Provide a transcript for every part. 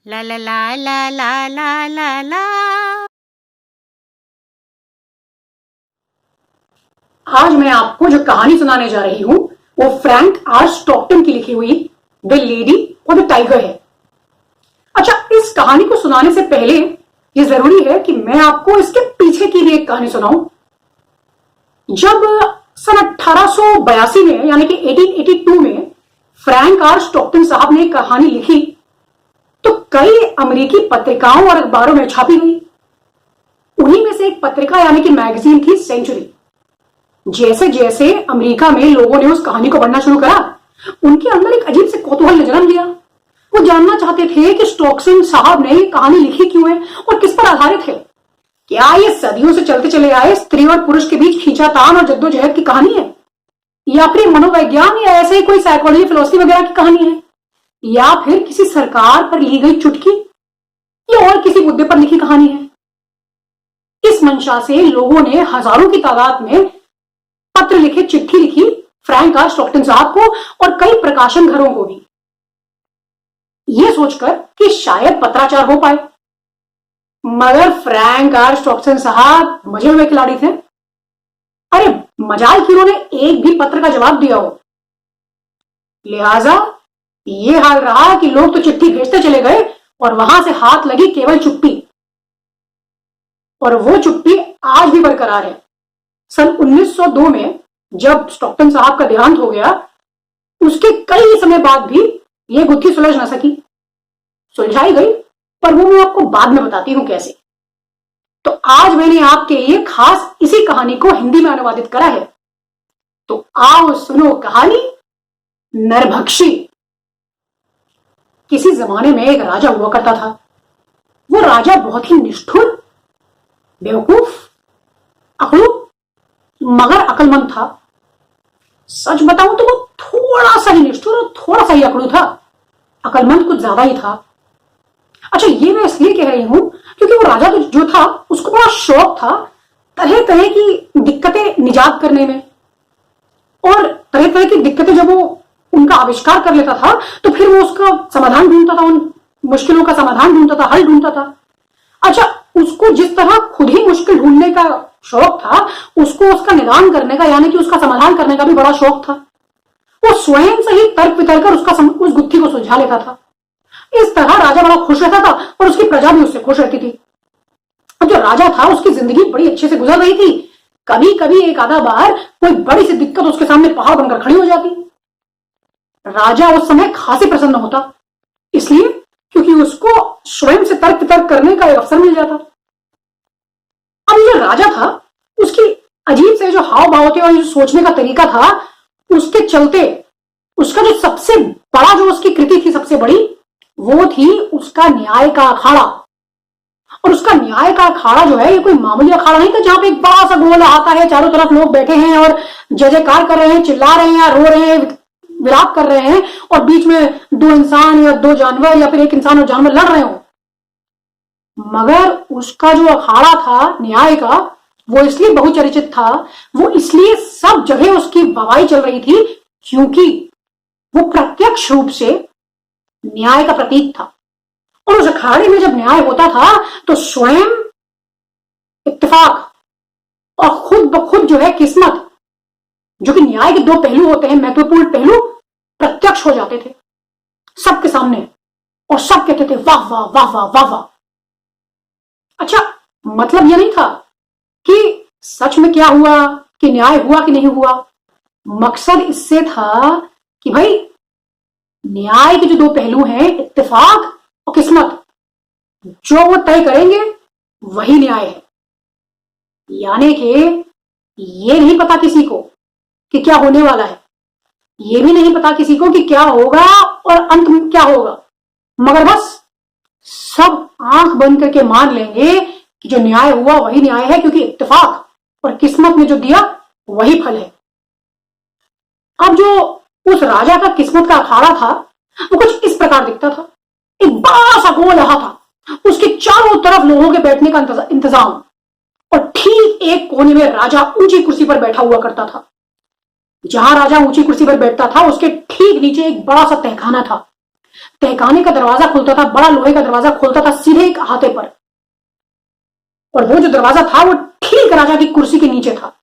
ला ला ला ला ला ला ला ला। आज मैं आपको जो कहानी सुनाने जा रही हूं वो फ्रैंक आर स्टॉकटन की लिखी हुई द लेडी और द टाइगर है। अच्छा, इस कहानी को सुनाने से पहले ये जरूरी है कि मैं आपको इसके पीछे की भी एक कहानी सुनाऊं। जब सन 1882 में यानी कि 1882 में फ्रैंक आर स्टॉकटन साहब ने एक कहानी लिखी तो कई अमेरिकी पत्रिकाओं और अखबारों में छापी गई। उन्हीं में से एक पत्रिका यानी कि मैगजीन थी सेंचुरी। जैसे जैसे अमेरिका में लोगों ने उस कहानी को पढ़ना शुरू करा, उनके अंदर एक अजीब से कौतूहल ने जन्म लिया। वो जानना चाहते थे कि स्टॉकटन साहब ने ये कहानी लिखी क्यों है और किस पर आधारित है। क्या ये सदियों से चलते चले आए स्त्री और पुरुष के बीच खींचातान और जद्दोजहद की कहानी है, या फिर मनोविज्ञान या ऐसे ही कोई साइकोलॉजी फिलोसफी वगैरह की कहानी है, या फिर किसी सरकार पर ली गई चुटकी या और किसी मुद्दे पर लिखी कहानी है। इस मंशा से लोगों ने हजारों की तादाद में पत्र लिखे, चिट्ठी लिखी फ्रैंक आर स्टॉकटन साहब को और कई प्रकाशन घरों को भी, यह सोचकर कि शायद पत्राचार हो पाए। मगर फ्रैंक आर स्टॉकटन साहब मजे हुए खिलाड़ी थे। अरे मजाल कि उन्होंने एक भी पत्र का जवाब दिया हो। लिहाजा ये हाल रहा कि लोग तो चिट्ठी भेजते चले गए और वहां से हाथ लगी केवल चुप्पी, और वो चुप्पी आज भी बरकरार है। सन 1902 में जब स्टॉकटन साहब का देहांत हो गया, उसके कई समय बाद भी ये गुत्थी सुलझ ना सकी। सुलझाई गई, पर वो मैं आपको बाद में बताती हूं कैसे। तो आज मैंने आपके लिए खास इसी कहानी को हिंदी में अनुवादित करा है। तो आओ सुनो कहानी नरभक्षी। किसी जमाने में एक राजा हुआ करता था। वो राजा बहुत ही निष्ठुर, बेवकूफ, अकड़ू मगर अकलमंद था। सच बताऊं तो वो थोड़ा सा ही निष्ठुर और थोड़ा सा ही अकड़ू था। अकलमंद कुछ ज्यादा ही था। अच्छा, ये मैं इसलिए कह रही हूं क्योंकि वो राजा जो था उसको बड़ा शौक था तरह तरह की दिक्कतें निजात करने में, और तरह तरह की दिक्कतें जब वो उनका आविष्कार कर लेता था तो फिर वो उसका समाधान ढूंढता था, उन मुश्किलों का समाधान ढूंढता था, हल ढूंढता था। अच्छा, उसको जिस तरह खुद ही मुश्किल ढूंढने का शौक था, उसको उसका निदान करने का यानी कि उसका समाधान करने का भी बड़ा शौक था। वो स्वयं से ही तर्क वितर्क कर उस गुत्थी को सुलझा लेता था। इस तरह राजा बड़ा खुश रहता था और उसकी प्रजा भी उससे खुश रहती थी। अब जो राजा था उसकी जिंदगी बड़ी अच्छे से गुजर रही थी। कभी कभी एक आधा बार कोई बड़ी सी दिक्कत उसके सामने पहाड़ बनकर खड़ी हो जाती। राजा उस समय खासी प्रसन्न होता, इसलिए क्योंकि उसको स्वयं से तर्क वितर्क करने का एक अवसर मिल जाता। अब जो राजा था उसकी अजीब से जो हाव भाव थे और जो सोचने का तरीका था, उसके चलते उसका जो सबसे बड़ा जो उसकी कृति थी, सबसे बड़ी, वो थी उसका न्याय का अखाड़ा। और उसका न्याय का अखाड़ा जो है ये कोई मामूली अखाड़ा नहीं था जहां पे एक बड़ा सा गोल आता है, चारों तरफ लोग बैठे हैं और जय जयकार कर रहे हैं, चिल्ला रहे हैं या रो रहे हैं, विलाप कर रहे हैं, और बीच में दो इंसान या दो जानवर या फिर एक इंसान और जानवर लड़ रहे हो। मगर उसका जो अखाड़ा था न्याय का, वो इसलिए बहुचर्चित था, वो इसलिए सब जगह उसकी बवाई चल रही थी क्योंकि वो प्रत्यक्ष रूप से न्याय का प्रतीक था। और उस अखाड़े में जब न्याय होता था तो स्वयं इत्तेफाक और खुद ब खुद जो है किस्मत, जो कि न्याय के दो पहलू होते हैं, महत्वपूर्ण पहलू, प्रत्यक्ष हो जाते थे सबके सामने, और सब कहते थे वाह वाह वाह वाह वाह वाह। अच्छा, मतलब यह नहीं था कि सच में क्या हुआ, कि न्याय हुआ कि नहीं हुआ। मकसद इससे था कि भाई न्याय के जो दो पहलू हैं, इत्तेफाक और किस्मत, जो वो तय करेंगे वही न्याय है। यानी कि ये नहीं पता किसी को कि क्या होने वाला है, ये भी नहीं पता किसी को कि क्या होगा और अंत में क्या होगा, मगर बस सब आंख बंद करके मान लेंगे कि जो न्याय हुआ वही न्याय है, क्योंकि इत्तेफाक और किस्मत ने जो दिया वही फल है। अब जो उस राजा का किस्मत का अखाड़ा था वो कुछ इस प्रकार दिखता था। एक बड़ा सा गोल रहा था, उसके चारों तरफ लोगों के बैठने का इंतजाम, और ठीक एक कोने में राजा ऊंची कुर्सी पर बैठा हुआ करता था। जहां राजा ऊंची कुर्सी पर बैठता था उसके ठीक नीचे एक बड़ा सा तहखाना था। तहखाने का दरवाजा खुलता था, बड़ा लोहे का दरवाजा खुलता था सीधे एक अहाते पर, और वो जो दरवाजा था वो ठीक राजा की कुर्सी के नीचे था।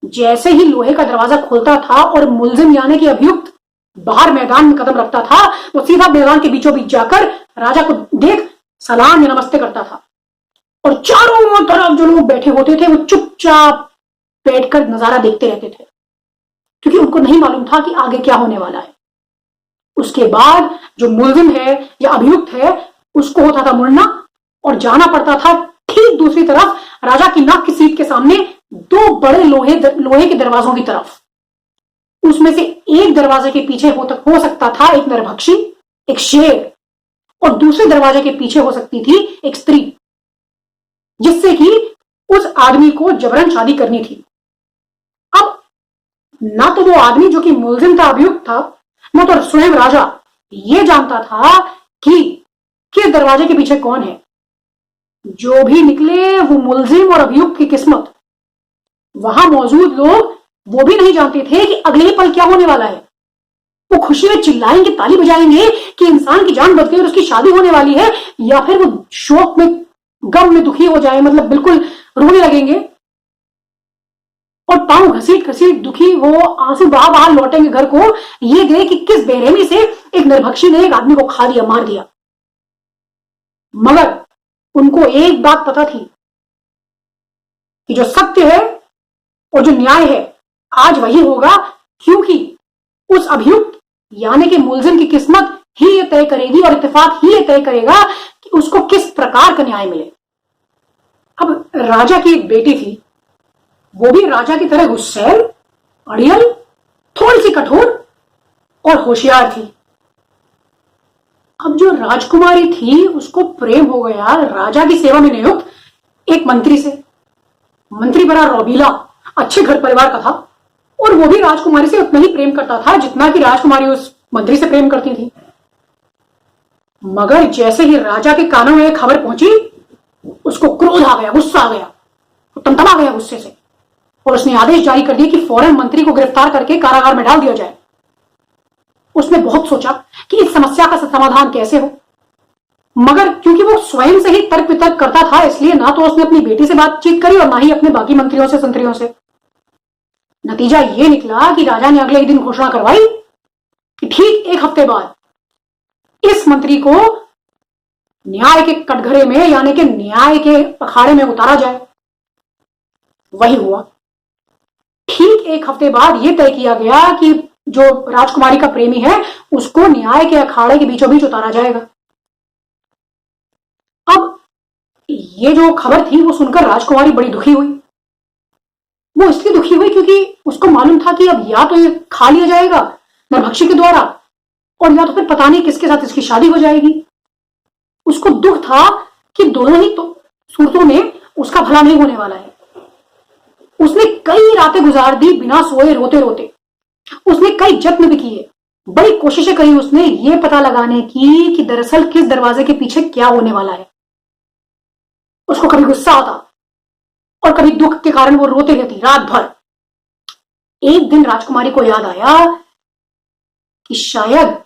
जैसे ही लोहे का दरवाजा खुलता था और मुलजिम यानी कि अभियुक्त बाहर मैदान में कदम रखता था, वो सीधा मैदान के बीचों बीच जाकर राजा को देख सलाम या नमस्ते करता था, और चारों तरफ जो लोग बैठे होते थे वो चुपचाप बैठकर नजारा देखते रहते थे, क्योंकि उनको नहीं मालूम था कि आगे क्या होने वाला है। उसके बाद जो मुलजिम है या अभियुक्त है उसको होता था मुड़ना और जाना पड़ता था ठीक दूसरी तरफ, राजा की नाक की सीट के सामने दो बड़े लोहे के दरवाजों की तरफ। उसमें से एक दरवाजे के पीछे हो सकता था एक नरभक्षी, एक शेर, और दूसरे दरवाजे के पीछे हो सकती थी एक स्त्री, जिससे कि उस आदमी को जबरन शादी करनी थी। अब ना तो वो आदमी जो कि मुलजिम था, अभियुक्त था, ना तो स्वयं राजा ये जानता था कि किस दरवाजे के पीछे कौन है। जो भी निकले वो मुलजिम और अभियुक्त की किस्मत। वहां मौजूद लोग वो भी नहीं जानते थे कि अगले ही पल क्या होने वाला है। वो खुशी में चिल्लाएंगे, ताली बजाएंगे कि इंसान की जान बच गई और उसकी शादी होने वाली है, या फिर वो शोक में, गम में दुखी हो जाए, मतलब बिल्कुल रोने लगेंगे और पांव घसीट घसीट दुखी वो आंसू बहा बहा लौटेंगे घर को, ये गए कि किस बेरहमी से एक नरभक्षी ने एक आदमी को खा दिया, मार दिया। मगर उनको एक बात पता थी कि जो सत्य है और जो न्याय है आज वही होगा, क्योंकि उस अभियुक्त यानी कि मुलजिम की किस्मत ही ये तय करेगी और इत्तेफाक ही ये तय करेगा कि उसको किस प्रकार का न्याय मिले। अब राजा की एक बेटी थी, वो भी राजा की तरह गुस्सैल, अड़ियल, थोड़ी सी कठोर और होशियार थी। अब जो राजकुमारी थी उसको प्रेम हो गया राजा की सेवा में नियुक्त एक मंत्री से। मंत्री बड़ा रौबीला, अच्छे घर परिवार का था, और वो भी राजकुमारी से उतना ही प्रेम करता था जितना कि राजकुमारी उस मंत्री से प्रेम करती थी। मगर जैसे ही राजा के कानों में खबर पहुंची, उसको क्रोध आ गया, गुस्सा आ गया, वो तमतमा गया गुस्से से, और उसने आदेश जारी कर दिया कि फौरन मंत्री को गिरफ्तार करके कारागार में डाल दिया जाए। उसने बहुत सोचा कि इस समस्या का समाधान कैसे हो, मगर क्योंकि वो स्वयं से ही तर्क वितर्क करता था, इसलिए ना तो उसने अपनी बेटी से बातचीत करी और ना ही अपने बाकी मंत्रियों से संतरियों से। नतीजा ये निकला कि राजा ने अगले ही दिन घोषणा करवाई कि ठीक एक हफ्ते बाद इस मंत्री को न्याय के कटघरे में यानी कि न्याय के अखाड़े में उतारा जाए। वही हुआ। ठीक एक हफ्ते बाद यह तय किया गया कि जो राजकुमारी का प्रेमी है उसको न्याय के अखाड़े के बीचों बीच उतारा जाएगा। अब ये जो खबर थी वो सुनकर राजकुमारी बड़ी दुखी हुई। वो इसलिए दुखी हुई क्योंकि उसको मालूम था कि अब या तो ये खा लिया जाएगा नरभक्षी के द्वारा, और या तो फिर पता नहीं किसके साथ इसकी शादी हो जाएगी। उसको दुख था कि दोनों ही तो सूरतों में उसका भला नहीं होने वाला है। उसने कई रातें गुजार दी बिना सोए, रोते रोते। उसने कई जत्न भी किए, बड़ी कोशिशें करी उसने ये पता लगाने की कि दरअसल किस दरवाजे के पीछे क्या होने वाला है। उसको कभी गुस्सा आता और कभी दुख के कारण वो रोते रहती रात भर। एक दिन राजकुमारी को याद आया कि शायद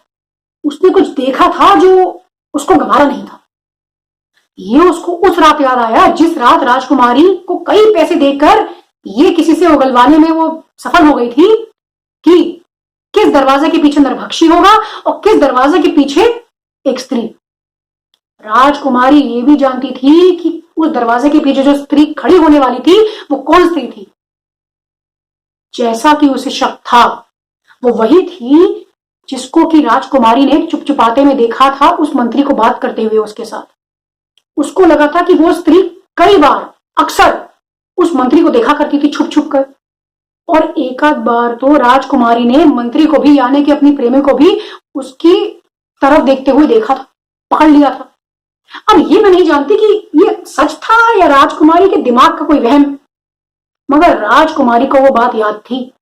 उसने कुछ देखा था जो उसको गवारा नहीं था। ये उसको उस रात याद आया जिस रात राजकुमारी को कई पैसे देकर ये किसी से उगलवाने में वो सफल हो गई थी कि किस दरवाजे के पीछे नरभक्षी होगा और किस दरवाजे के पीछे एक स्त्री। राजकुमारी ये भी जानती थी कि उस दरवाजे के पीछे जो स्त्री खड़ी होने वाली थी वो कौन स्त्री थी। जैसा कि उसे शक था वो वही थी जिसको कि राजकुमारी ने चुपचुपाते में देखा था उस मंत्री को बात करते हुए उसके साथ। उसको लगा था कि वो स्त्री कई बार अक्सर उस मंत्री को देखा करती थी छुप छुप कर, और एक आध बार तो राजकुमारी ने मंत्री को भी यानी कि अपनी प्रेमी को भी उसकी तरफ देखते हुए देखा था, पकड़ लिया था। अब ये मैं नहीं जानती कि ये सच था या राजकुमारी के दिमाग का कोई वहम, मगर राजकुमारी को वो बात याद थी।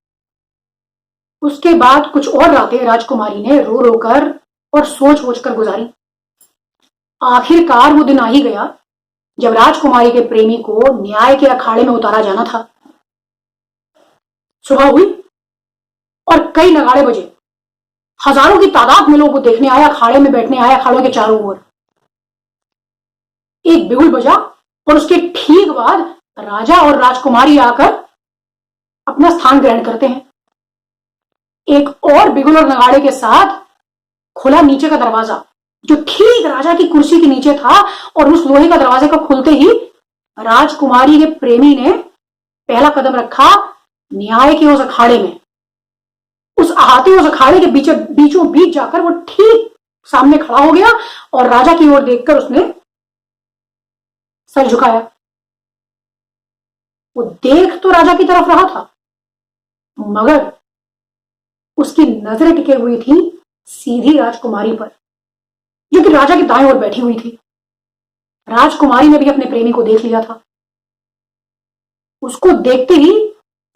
उसके बाद कुछ और रातें राजकुमारी ने रो रो कर और सोच सोच कर गुजारी। आखिरकार वो दिन आ ही गया जब राजकुमारी के प्रेमी को न्याय के अखाड़े में उतारा जाना था। सुबह हुई और कई नगाड़े बजे। हजारों की तादाद में लोगों को देखने आया, अखाड़े में बैठने आया, अखाड़ों के चारों ओर। एक बिगुल बजा और उसके ठीक बाद राजा और राजकुमारी आकर अपना स्थान ग्रहण करते हैं। एक और बिगुल और नगाड़े के साथ खुला नीचे का दरवाजा, जो ठीक राजा की कुर्सी के नीचे था, और उस लोहे का दरवाजे का खुलते ही राजकुमारी के प्रेमी ने पहला कदम रखा न्याय के उस अखाड़े में। उस अहाते उस अखाड़े के बीचों बीच जाकर वो ठीक सामने खड़ा हो गया और राजा की ओर देखकर उसने सर झुकाया। वो देख तो राजा की तरफ रहा था, मगर उसकी नजरें टिके हुई थी सीधी राजकुमारी पर, जो कि राजा के दाएं ओर बैठी हुई थी। राजकुमारी ने भी अपने प्रेमी को देख लिया था। उसको देखते ही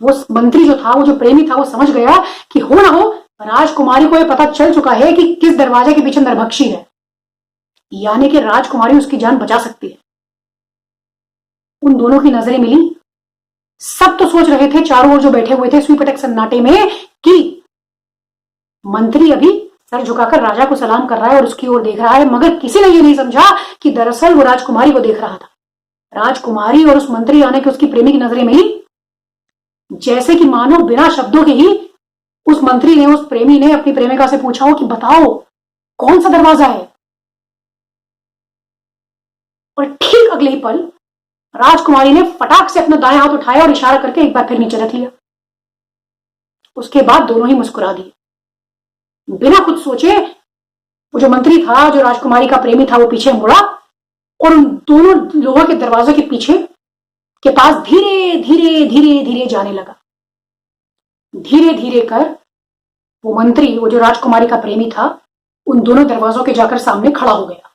वो मंत्री जो था, वो जो प्रेमी था, वो समझ गया कि हो ना हो राजकुमारी को यह पता चल चुका है कि किस दरवाजे के पीछे नरभक्षी है, यानी कि राजकुमारी उसकी जान बचा सकती है। उन दोनों की नजरें मिली। सब तो सोच रहे थे, चारों ओर जो बैठे हुए थे सुईपटक सन्नाटे में, कि मंत्री अभी सर झुकाकर राजा को सलाम कर रहा है और उसकी ओर देख रहा है, मगर किसी ने यह नहीं समझा कि दरअसल वो राजकुमारी को देख रहा था। राजकुमारी और उस मंत्री आने के उसकी प्रेमी की नजरें मिली, जैसे कि मानो बिना शब्दों के ही उस मंत्री ने, उस प्रेमी ने अपनी प्रेमिका से पूछा हो कि बताओ कौन सा दरवाजा है। और ठीक अगले ही पल राजकुमारी ने फटाक से अपना दाएं हाथ उठाया और इशारा करके एक बार फिर नीचे रख लिया। उसके बाद दोनों ही मुस्कुरा दिए। बिना कुछ सोचे वो जो मंत्री था, जो राजकुमारी का प्रेमी था, वो पीछे मुड़ा और उन दोनों लोगों के दरवाजे के पीछे के पास धीरे धीरे धीरे धीरे जाने लगा। धीरे धीरे कर वो मंत्री, वो जो राजकुमारी का प्रेमी था, उन दोनों दरवाजों के जाकर सामने खड़ा हो गया।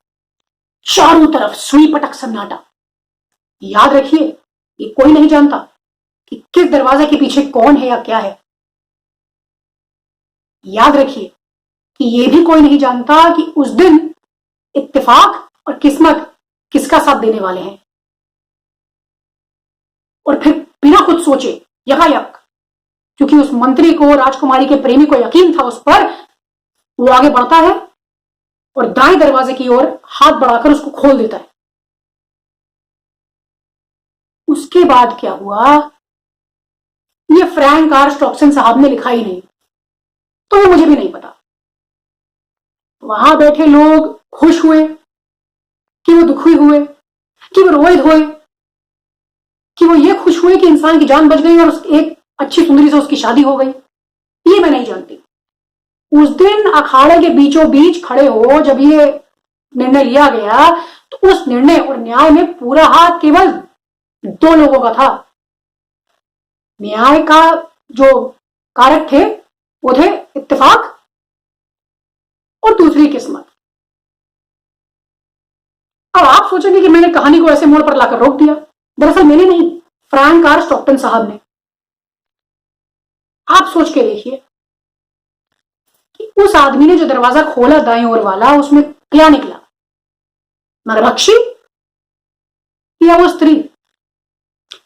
चारों तरफ सुई पटक सन्नाटा। याद रखिए, ये कोई नहीं जानता कि किस दरवाजे के पीछे कौन है या क्या है। याद रखिए कि यह भी कोई नहीं जानता कि उस दिन इत्तेफाक और किस्मत किसका साथ देने वाले हैं। और फिर बिना कुछ सोचे यकायक, क्योंकि उस मंत्री को, राजकुमारी के प्रेमी को यकीन था उस पर, वो आगे बढ़ता है और दाएं दरवाजे की ओर हाथ बढ़ाकर उसको खोल देता है। उसके बाद क्या हुआ, ये फ्रैंक आर स्टॉक्सन साहब ने लिखा ही नहीं, तो ये मुझे भी नहीं पता। वहां बैठे लोग खुश हुए कि वो दुखी हुए, कि वो रोए धोए, कि वो ये खुश हुए कि इंसान की जान बच गई और एक अच्छी सुंदरी से उसकी शादी हो गई, ये मैं नहीं जानती। उस दिन अखाड़े के बीचों बीच खड़े हो जब ये निर्णय लिया गया, तो उस निर्णय और न्याय में पूरा हाथ केवल दो लोगों का था। न्याय का जो कारक थे वो थे इत्तेफाक और दूसरी किस्मत। अब आप सोचेंगे कि मैंने कहानी को ऐसे मोड़ पर लाकर रोक दिया। दरअसल मैंने नहीं, फ्रैंक आर स्टॉक्टन साहब ने। आप सोच के देखिए कि उस आदमी ने जो दरवाजा खोला दाएं ओर वाला, उसमें क्या निकला, नरभक्षी या वो स्त्री।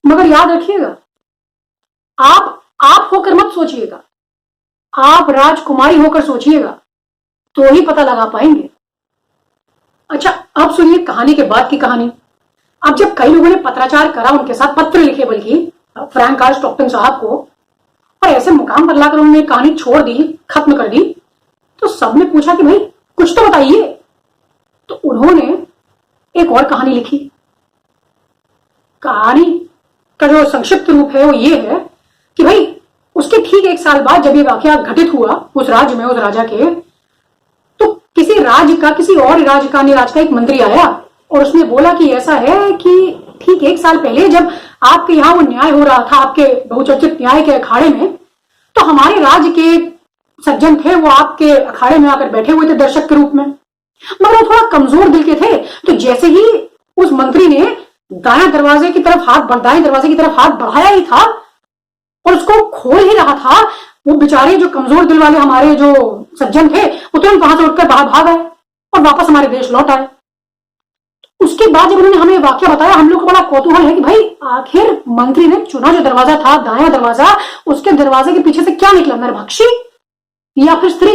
मगर याद रखिएगा, आप होकर मत सोचिएगा, आप राजकुमारी होकर सोचिएगा, तो ही पता लगा पाएंगे। अच्छा, अब सुनिए कहानी के बाद की कहानी। अब जब कई लोगों ने पत्राचार करा, उनके साथ पत्र लिखे बल्कि फ्रैंक आर स्टॉक्टन साहब को, और ऐसे मुकाम पर लाकर उन्होंने कहानी छोड़ दी, खत्म कर दी, तो सबने पूछा कि भाई कुछ तो बताइए। तो उन्होंने एक और कहानी लिखी। कहानी का जो संक्षिप्त रूप है वो ये है कि भाई उसके ठीक एक साल बाद जब ये वाकया घटित हुआ उस राज्य में, उस राजा के, तो किसी राज्य का, किसी और राज्य का एक मंत्री आया और उसने बोला कि ऐसा है कि ठीक एक साल पहले जब आपके यहाँ वो न्याय हो रहा था, आपके बहुचर्चित न्याय के अखाड़े में, तो हमारे राज्य के सज्जन थे, वो आपके अखाड़े में आकर बैठे हुए थे दर्शक के रूप में, मगर वो थोड़ा कमजोर दिल के थे। तो जैसे ही उस मंत्री ने दाएं दरवाजे की तरफ हाथ बढ़ाया ही था और उसको खोल ही रहा था, वो बेचारे जो कमजोर दिल वाले हमारे जो सज्जन थे, वो तुरंत वहां से उठकर बाहर भाग आए और वापस हमारे देश लौट आए। उसके बाद जब उन्होंने हमें वाक्य बताया, हम लोग को बड़ा कौतूहल है कि भाई आखिर मंत्री ने चुना जो दरवाजा था, दायां दरवाजा, उसके दरवाजे के पीछे से क्या निकला, नरभक्षी या फिर स्त्री।